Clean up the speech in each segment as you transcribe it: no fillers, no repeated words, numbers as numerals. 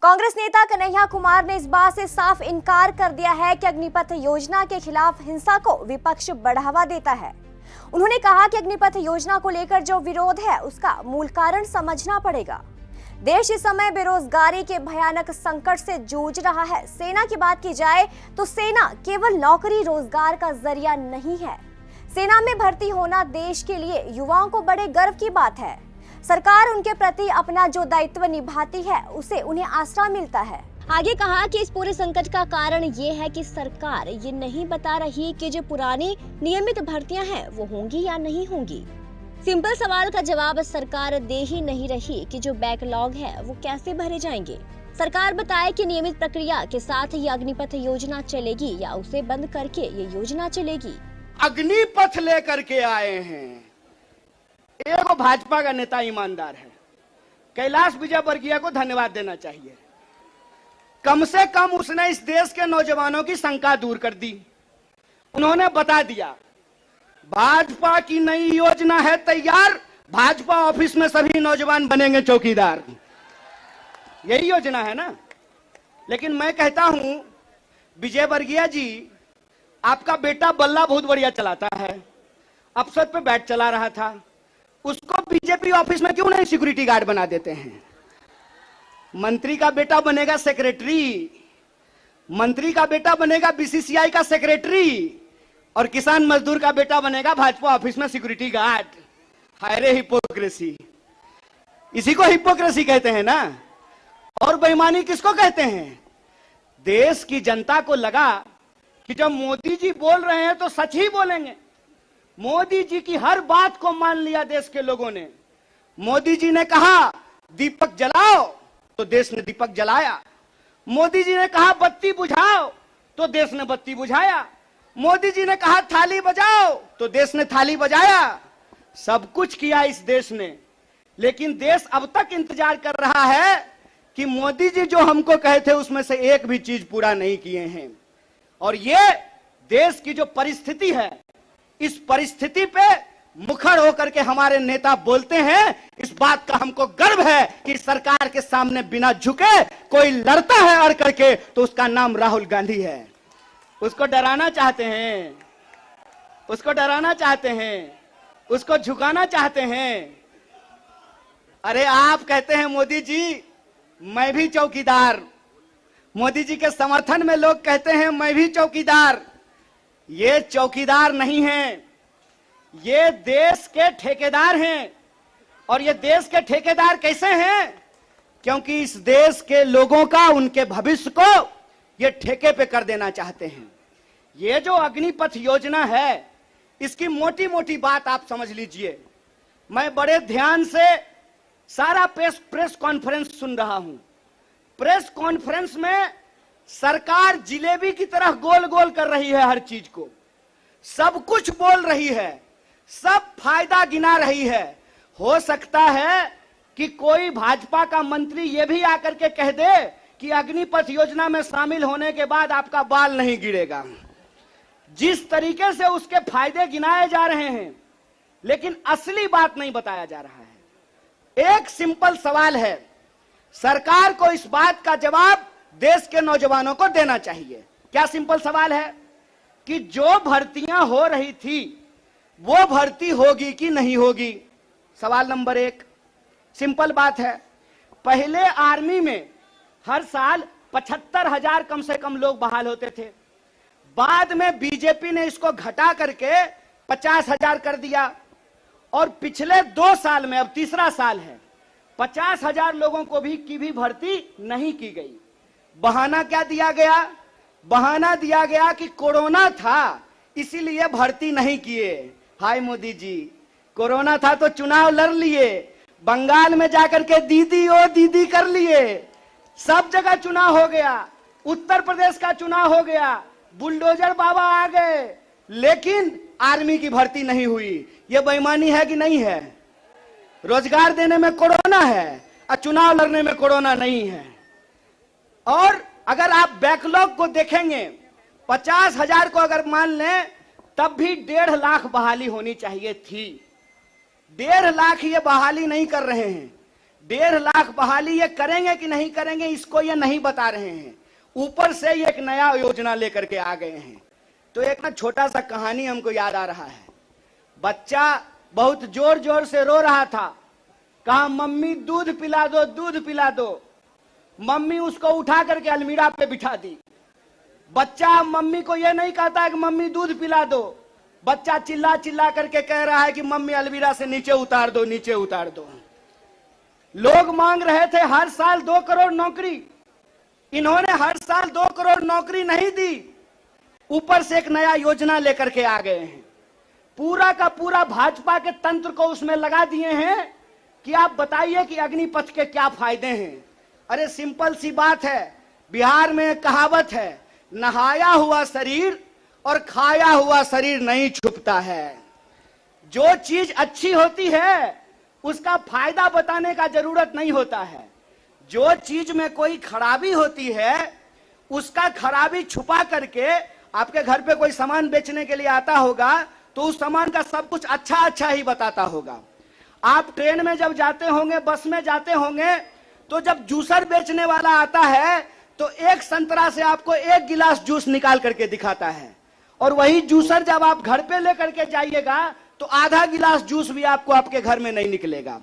कांग्रेस नेता कन्हैया कुमार ने इस बात से साफ इनकार कर दिया है कि अग्निपथ योजना के खिलाफ हिंसा को विपक्ष बढ़ावा देता है। उन्होंने कहा कि अग्निपथ योजना को लेकर जो विरोध है उसका मूल कारण समझना पड़ेगा। देश इस समय बेरोजगारी के भयानक संकट से जूझ रहा है। सेना की बात की जाए तो सेना केवल नौकरी रोजगार का जरिया नहीं है। सेना में भर्ती होना देश के लिए युवाओं को बड़े गर्व की बात है। सरकार उनके प्रति अपना जो दायित्व निभाती है उसे उन्हें आसरा मिलता है। आगे कहा कि इस पूरे संकट का कारण ये है कि सरकार ये नहीं बता रही कि जो पुरानी नियमित भर्तियां हैं वो होंगी या नहीं होंगी। सिंपल सवाल का जवाब सरकार दे ही नहीं रही कि जो बैकलॉग है वो कैसे भरे जाएंगे। सरकार बताए कि नियमित प्रक्रिया के साथ ये अग्निपथ योजना चलेगी या उसे बंद करके ये योजना चलेगी। अग्निपथ लेकर के आए हैं। एक भाजपा का नेता ईमानदार है, कैलाश विजयवर्गीय को धन्यवाद देना चाहिए। कम से कम उसने इस देश के नौजवानों की शंका दूर कर दी। उन्होंने बता दिया भाजपा की नई योजना है तैयार, भाजपा ऑफिस में सभी नौजवान बनेंगे चौकीदार। यही योजना है ना। लेकिन मैं कहता हूं विजयवर्गीय जी, आपका बेटा बल्ला बहुत बढ़िया चलाता है, अफसर पे बैठ चला रहा था, उसको बीजेपी ऑफिस में क्यों नहीं सिक्योरिटी गार्ड बना देते हैं। मंत्री का बेटा बनेगा सेक्रेटरी, मंत्री का बेटा बनेगा बीसीसीआई का सेक्रेटरी, और किसान मजदूर का बेटा बनेगा भाजपा ऑफिस में सिक्योरिटी गार्ड। हाय रे हिपोक्रेसी, इसी को हिपोक्रेसी कहते हैं ना। और बेईमानी किसको कहते हैं? देश की जनता को लगा कि जब मोदी जी बोल रहे हैं तो सच ही बोलेंगे। मोदी जी की हर बात को मान लिया देश के लोगों ने। मोदी जी ने कहा दीपक जलाओ तो देश ने दीपक जलाया। मोदी जी ने कहा बत्ती बुझाओ तो देश ने बत्ती बुझाया। मोदी जी ने कहा थाली बजाओ तो देश ने थाली बजाया। सब कुछ किया इस देश ने। लेकिन देश अब तक इंतजार कर रहा है कि मोदी जी जो हमको कहे थे उसमें से एक भी चीज पूरा नहीं किए हैं। और ये देश की जो परिस्थिति है, इस परिस्थिति पे मुखर होकर के हमारे नेता बोलते हैं। इस बात का हमको गर्व है कि सरकार के सामने बिना झुके कोई लड़ता है अड़ करके तो उसका नाम राहुल गांधी है। उसको डराना चाहते हैं, उसको डराना चाहते हैं, उसको झुकाना चाहते हैं। अरे आप कहते हैं मोदी जी मैं भी चौकीदार, मोदी जी के समर्थन में लोग कहते हैं मैं भी चौकीदार। ये चौकीदार नहीं हैं, ये देश के ठेकेदार हैं। और ये देश के ठेकेदार कैसे हैं? क्योंकि इस देश के लोगों का, उनके भविष्य को ये ठेके पे कर देना चाहते हैं। ये जो अग्निपथ योजना है, इसकी मोटी मोटी बात आप समझ लीजिए। मैं बड़े ध्यान से सारा प्रेस कॉन्फ्रेंस सुन रहा हूं। प्रेस कॉन्फ्रेंस में सरकार जिलेबी की तरह गोल गोल कर रही है, हर चीज को सब कुछ बोल रही है, सब फायदा गिना रही है। हो सकता है कि कोई भाजपा का मंत्री यह भी आकर के कह दे कि अग्निपथ योजना में शामिल होने के बाद आपका बाल नहीं गिरेगा। जिस तरीके से उसके फायदे गिनाए जा रहे हैं, लेकिन असली बात नहीं बताया जा रहा है। एक सिंपल सवाल है, सरकार को इस बात का जवाब देश के नौजवानों को देना चाहिए। क्या सिंपल सवाल है कि जो भर्तियां हो रही थी वो भर्ती होगी कि नहीं होगी? सवाल नंबर एक। सिंपल बात है, पहले आर्मी में हर साल 75,000 कम से कम लोग बहाल होते थे। बाद में बीजेपी ने इसको घटा करके 50,000 कर दिया। और पिछले 2 साल में, अब तीसरा साल है, 50,000 लोगों को भी भर्ती नहीं की गई। बहाना क्या दिया गया? बहाना दिया गया कि कोरोना था इसीलिए भर्ती नहीं किए। हाय मोदी जी, कोरोना था तो चुनाव लड़ लिए, बंगाल में जाकर के दीदी ओ दीदी कर लिए, सब जगह चुनाव हो गया, उत्तर प्रदेश का चुनाव हो गया, बुलडोजर बाबा आ गए, लेकिन आर्मी की भर्ती नहीं हुई। यह बेईमानी है कि नहीं है? रोजगार देने में कोरोना है और चुनाव लड़ने में कोरोना नहीं है। और अगर आप बैकलॉग को देखेंगे, 50,000 को अगर मान लें तब भी 1.5 लाख बहाली होनी चाहिए थी। 1.5 लाख ये बहाली नहीं कर रहे हैं। 1.5 लाख बहाली ये करेंगे कि नहीं करेंगे इसको ये नहीं बता रहे हैं, ऊपर से ये एक नया योजना लेकर के आ गए हैं। तो एक ना छोटा सा कहानी हमको याद आ रहा है। बच्चा बहुत जोर जोर से रो रहा था, कहा मम्मी दूध पिला दो, दूध पिला दो। मम्मी उसको उठा करके अलमीरा पे बिठा दी। बच्चा मम्मी को यह नहीं कहता है कि मम्मी दूध पिला दो, बच्चा चिल्ला चिल्ला करके कह रहा है कि मम्मी अलमीरा से नीचे उतार दो, नीचे उतार दो। लोग मांग रहे थे हर साल 2 करोड़ नौकरी, इन्होंने हर साल 2 करोड़ नौकरी नहीं दी, ऊपर से एक नया योजना लेकर के आ गए हैं। पूरा का पूरा भाजपा के तंत्र को उसमें लगा दिए हैं कि आप बताइए कि अग्निपथ के क्या फायदे हैं। अरे सिंपल सी बात है, बिहार में कहावत है, नहाया हुआ शरीर और खाया हुआ शरीर नहीं छुपता है। जो चीज अच्छी होती है उसका फायदा बताने का जरूरत नहीं होता है। जो चीज में कोई खराबी होती है उसका खराबी छुपा करके, आपके घर पे कोई सामान बेचने के लिए आता होगा तो उस सामान का सब कुछ अच्छा अच्छा ही बताता होगा। आप ट्रेन में जब जाते होंगे, बस में जाते होंगे, तो जब जूसर बेचने वाला आता है तो एक संतरा से आपको 1 गिलास जूस निकाल करके दिखाता है, और वही जूसर जब आप घर पे लेकर के जाइएगा तो आधा गिलास जूस भी आपको आपके घर में नहीं निकलेगा।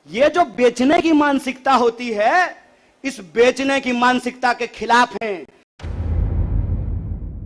ये जो बेचने की मानसिकता होती है, इस बेचने की मानसिकता के खिलाफ हैं